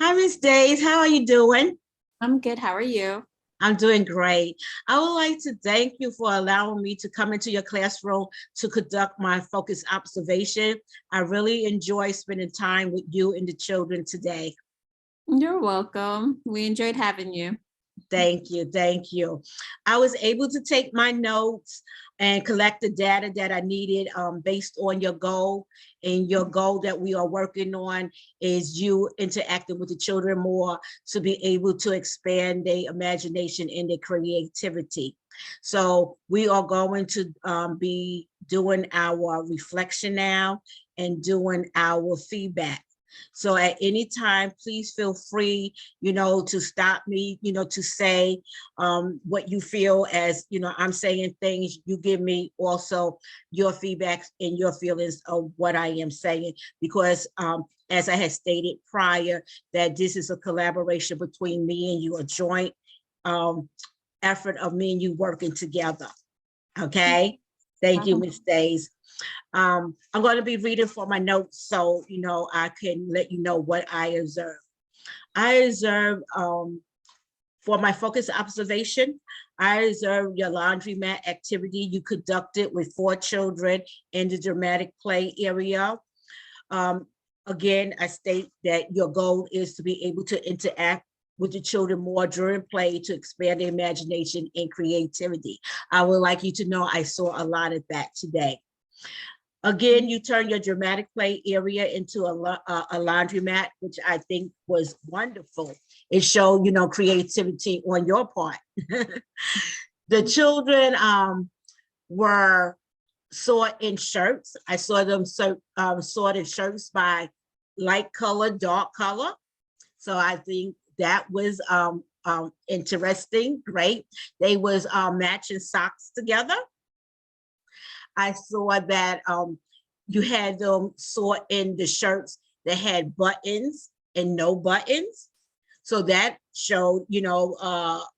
Hi, Miss Days. How are you doing? I'm good. How are you? I'm doing great. I would like to thank you for allowing me to come into your classroom to conduct my focus observation. I really enjoy spending time with you and the children today. You're welcome. We enjoyed having you. Thank you. Thank you. I was able to take my notes and collect the data that I needed based on your goal. And your goal that we are working on is you interacting with the children more to be able to expand their imagination and their creativity. So we are going to be doing our reflection now and doing our feedback. So at any time, please feel free, to stop me, to say what you feel as, I'm saying things, you give me also your feedback and your feelings of what I am saying, because as I had stated prior, that this is a collaboration between me and you, a joint effort of me and you working together. Okay. Thank you, Ms. Days. I'm going to be reading from my notes so, I can let you know what I observe. I observe for my focus observation, I observed your laundromat activity you conducted with 4 children in the dramatic play area. Again, I state that your goal is to be able to interact with the children more during play to expand their imagination and creativity. I would like you to know I saw a lot of that today. Again, you turn your dramatic play area into a laundromat, which I think was wonderful. It showed, creativity on your part. The children were sorting shirts. I saw them sorted shirts by light color, dark color. So I think that was interesting, great. They was matching socks together. I saw that you had them sort in the shirts that had buttons and no buttons. So that showed,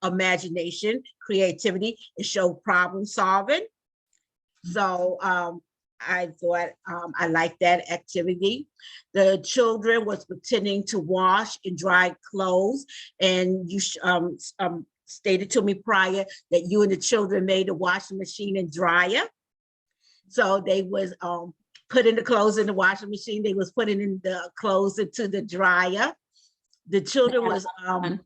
imagination, creativity. It showed problem solving. So I thought I liked that activity. The children was pretending to wash and dry clothes, and you stated to me prior that you and the children made a washing machine and dryer. So they was putting the clothes in the washing machine. They was putting in the clothes into the dryer. The children was, I'm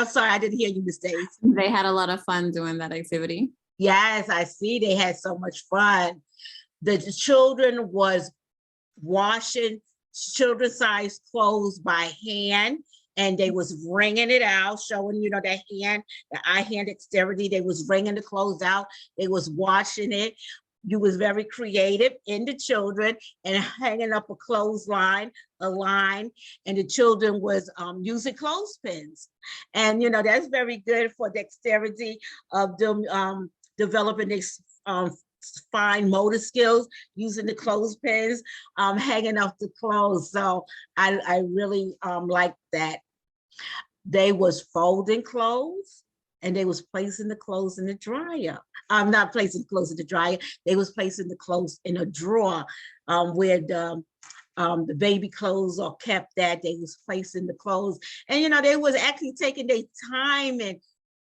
sorry, I didn't hear you, Ms. Days. They had a lot of fun doing that activity. Yes, I see. They had so much fun. The children was washing children-sized clothes by hand, and they was wringing it out, showing, that hand, the eye hand dexterity. They was wringing the clothes out. They was washing it. You was very creative in the children and hanging up a clothesline, a line, and the children was using clothespins. And, that's very good for dexterity of them developing this fine motor skills, using the clothespins, hanging up the clothes. So I really like that. They was folding clothes and they was placing the clothes in the dryer. I'm not placing clothes in the dryer. They was placing the clothes in a drawer where the baby clothes are kept at. They was placing the clothes, and they was actually taking their time and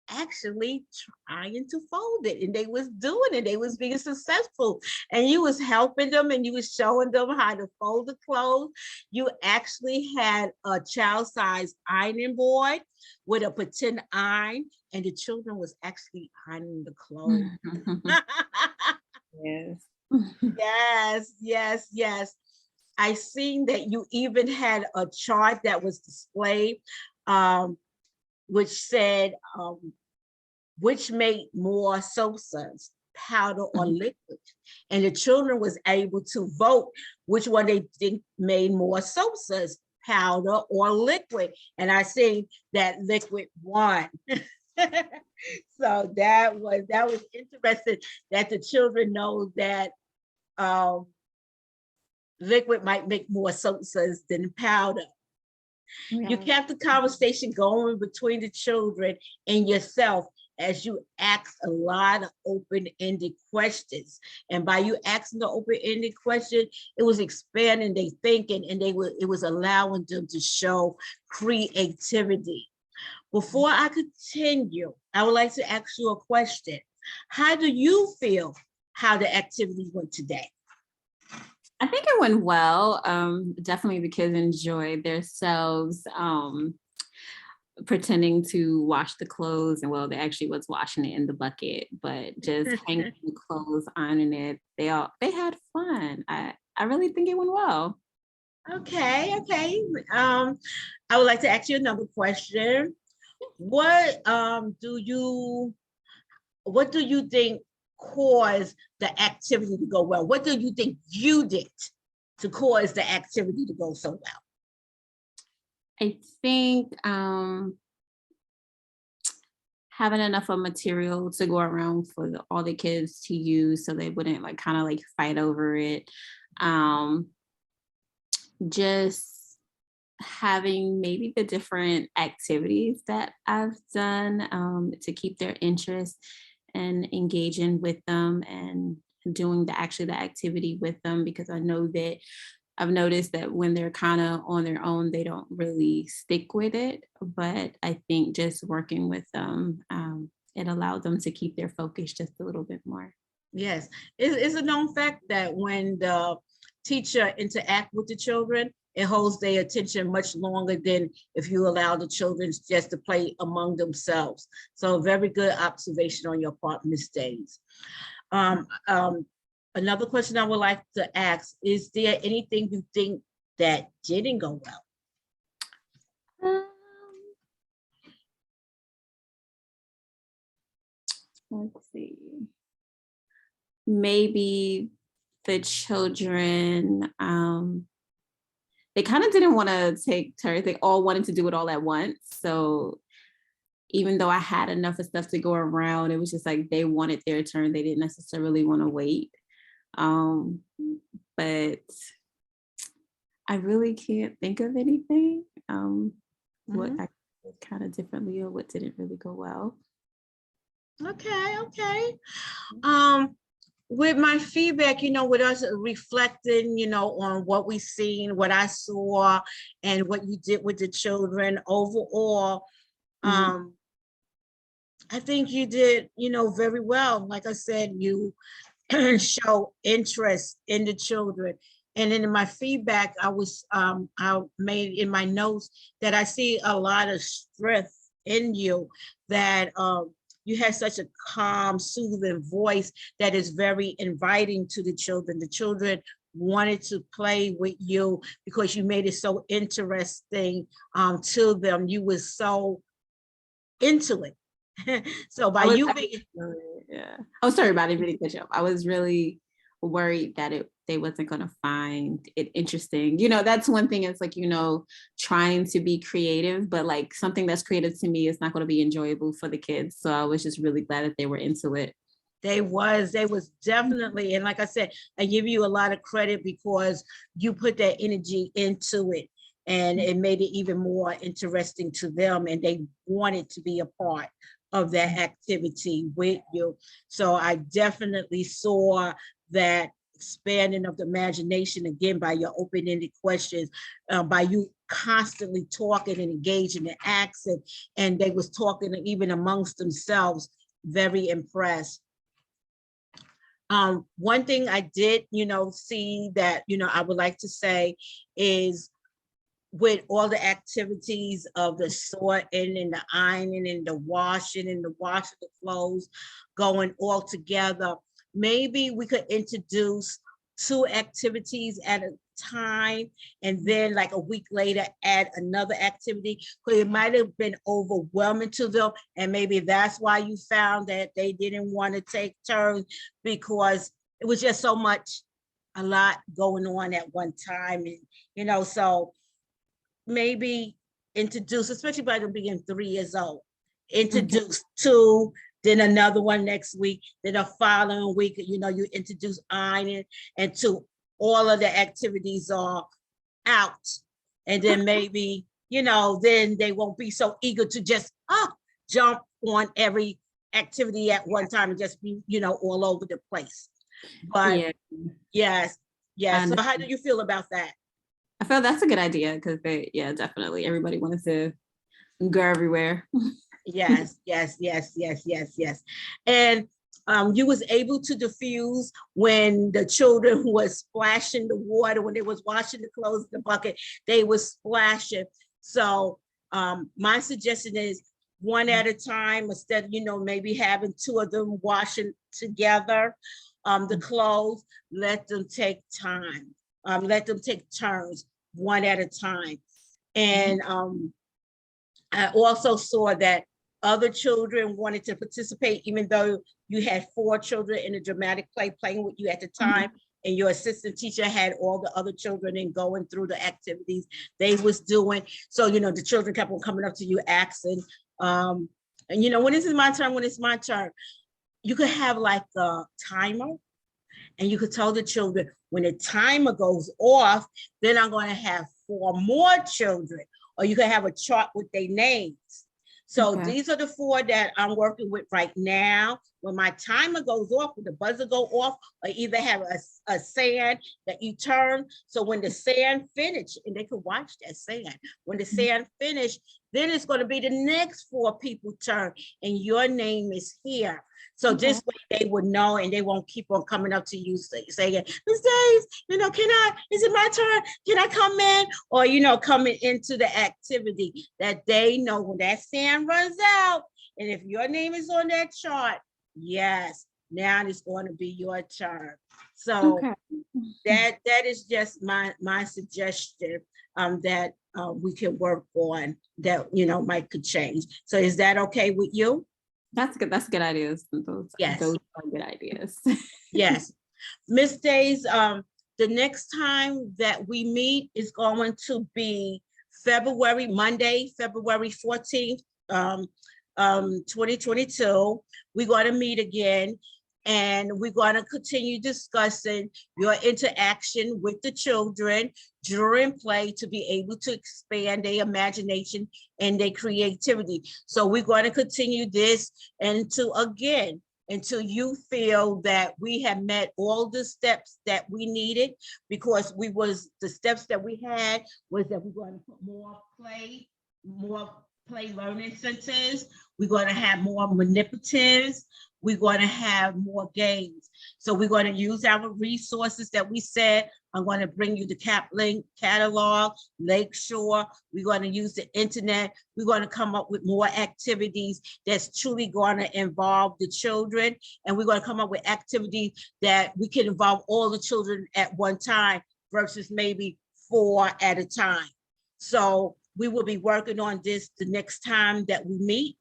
actually trying to fold it, and they was doing it. They was being successful, and you was helping them, and you was showing them how to fold the clothes. You actually had a child-sized ironing board with a pretend iron, and the children was actually ironing the clothes. Yes. Yes, yes, yes. I seen that you even had a chart that was displayed, which said which made more sodas, powder or liquid, and the children was able to vote which one they think made more sodas, powder or liquid, and I see that liquid won. So that was interesting that the children know that liquid might make more sodas than powder. Yeah. You kept the conversation going between the children and yourself, as you asked a lot of open-ended questions. And by you asking the open-ended question, it was expanding their thinking, and it was allowing them to show creativity. Before I continue, I would like to ask you a question. How do you feel how the activity went today? I think it went well. Definitely the kids enjoyed themselves, pretending to wash the clothes, and well, they actually was washing it in the bucket, but just hanging the clothes, ironing it. They had fun. I really think it went well. Okay. I would like to ask you another question. What what do you think caused the activity to go well? What do you think you did to cause the activity to go so well? I think having enough of material to go around for all the kids to use, so they wouldn't like kind of like fight over it. Just having maybe the different activities that I've done to keep their interest and engaging with them, and doing the activity with them, because I know that I've noticed that when they're kind of on their own, they don't really stick with it. But I think just working with them, it allowed them to keep their focus just a little bit more. Yes, it's a known fact that when the teacher interact with the children, it holds their attention much longer than if you allow the children just to play among themselves. So very good observation on your part, Ms. Days. Um, um, Another question I would like to ask, is there anything you think that didn't go well? Um, let's see. Maybe the children, they kind of didn't want to take turns. They all wanted to do it all at once. So even though I had enough of stuff to go around, it was just like they wanted their turn. They didn't necessarily want to wait. But I really can't think of anything. What I did kind of differently, or what didn't really go well. Okay. With my feedback, with us reflecting, on what we seen, what I saw, and what you did with the children overall, I think you did, very well. Like I said, you show interest in the children. And in my feedback, I made in my notes that I see a lot of strength in you, that you have such a calm, soothing voice that is very inviting to the children. The children wanted to play with you because you made it so interesting to them. You were so into it. So by you being, yeah. Oh, sorry about it. Really cut you off. I was really worried that they wasn't going to find it interesting. That's one thing. It's like, trying to be creative, but like something that's creative to me is not going to be enjoyable for the kids. So I was just really glad that they were into it. They was definitely, and like I said, I give you a lot of credit because you put that energy into it, and it made it even more interesting to them, and they wanted to be a part of that activity with you. So I definitely saw that expanding of the imagination again by your open-ended questions, by you constantly talking and engaging and asking, and they was talking even amongst themselves. Very impressed. One thing I did, see that, I would like to say is, with all the activities of the sorting and the ironing and the washing the clothes going all together, maybe we could introduce 2 activities at a time, and then like a week later add another activity, because it might have been overwhelming to them, and maybe that's why you found that they didn't want to take turns, because it was just so much, a lot going on at one time. And so maybe introduce, especially by them being 3 years old, introduce 2, then another one next week, then the following week, you introduce ironing, and 2, all of the activities are out. And then maybe, then they won't be so eager to just jump on every activity at one time and just be, all over the place. But Yeah, yes, I yes. So how do understand. you feel about that? I feel that's a good idea because yeah, definitely everybody wanted to go everywhere. Yes, yes, yes, yes, yes, yes. And you was able to diffuse when the children was splashing the water, when they was washing the clothes in the bucket, they was splashing. So my suggestion is one at a time instead of, maybe having two of them washing together the clothes, let them take time. Let them take turns one at a time. And I also saw that other children wanted to participate, even though you had 4 children in a dramatic play playing with you at the time, and your assistant teacher had all the other children and going through the activities they was doing. So, the children kept on coming up to you asking, and when is it my turn? When it's my turn? You could have like a timer, and you could tell the children when the timer goes off, then I'm going to have 4 more children, or you could have a chart with their names. So Okay. these are the 4 that I'm working with right now. When my timer goes off, when the buzzer go off, or either have a sand that you turn. So when the sand finish, and they can watch that sand. When the sand finish, then it's going to be the next 4 people turn, and your name is here. So Okay. this way they would know, and they won't keep on coming up to you saying, Ms. Days, is it my turn? Can I come in? Or, coming into the activity that they know when that sand runs out. And if your name is on that chart, yes, now it's going to be your turn. So Okay. that is just my suggestion that we can work on that, might could change. So is that okay with you? That's good. That's good ideas. Yes. Those are good ideas. Yes. Miss Days, the next time that we meet is going to be Monday, February 14th, 2022. We're going to meet again, and we're going to continue discussing your interaction with the children during play to be able to expand their imagination and their creativity. So we're going to continue this until you feel that we have met all the steps that we needed, because the steps that we had was that we're going to put more play learning centers. We're going to have more manipulatives. We're going to have more games. So we're going to use our resources that we said. I'm going to bring you the Caplink catalog, Lakeshore. We're going to use the internet. We're going to come up with more activities that's truly going to involve the children. And we're going to come up with activities that we can involve all the children at one time versus maybe 4 at a time. So we will be working on this the next time that we meet.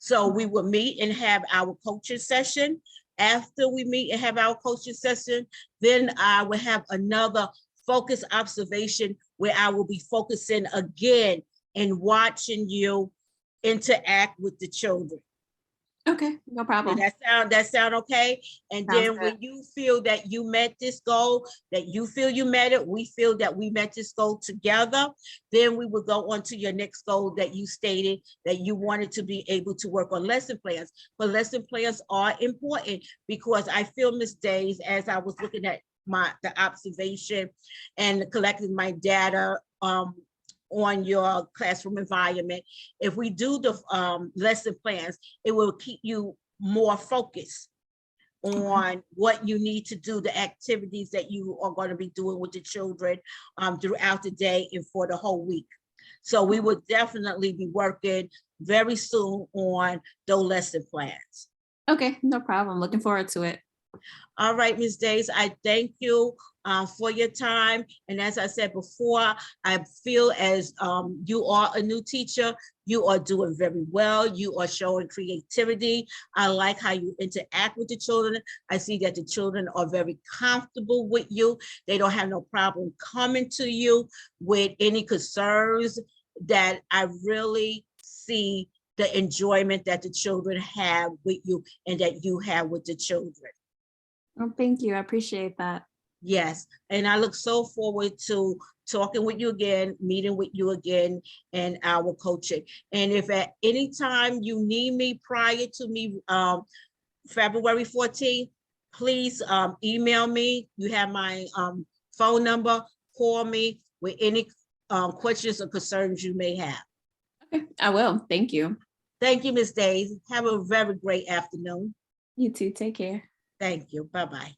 So we will meet and have our coaching session. After we meet and have our coaching session, then I will have another focus observation where I will be focusing again and watching you interact with the children. Okay, no problem. That sound okay? And Sounds then good. when you feel that you met this goal, that you feel you met it, we feel that we met this goal together, then we will go on to your next goal that you stated that you wanted to be able to work on lesson plans. But lesson plans are important because I feel, Ms. Days, as I was looking at the observation and collecting my data on your classroom environment, if we do the lesson plans, it will keep you more focused on what you need to do, the activities that you are going to be doing with the children throughout the day and for the whole week. So we will definitely be working very soon on those lesson plans. Okay, no problem. Looking forward to it. All right, Ms. Days, I thank you for your time. And as I said before, I feel as you are a new teacher, you are doing very well. You are showing creativity. I like how you interact with the children. I see that the children are very comfortable with you. They don't have no problem coming to you with any concerns, that I really see the enjoyment that the children have with you and that you have with the children. Oh, thank you. I appreciate that. Yes, and I look so forward to talking with you again, meeting with you again, and our coaching. And if at any time you need me prior to me, February 14th, please email me. You have my phone number. Call me with any questions or concerns you may have. Okay, I will. Thank you. Thank you, Ms. Days. Have a very great afternoon. You too. Take care. Thank you. Bye-bye.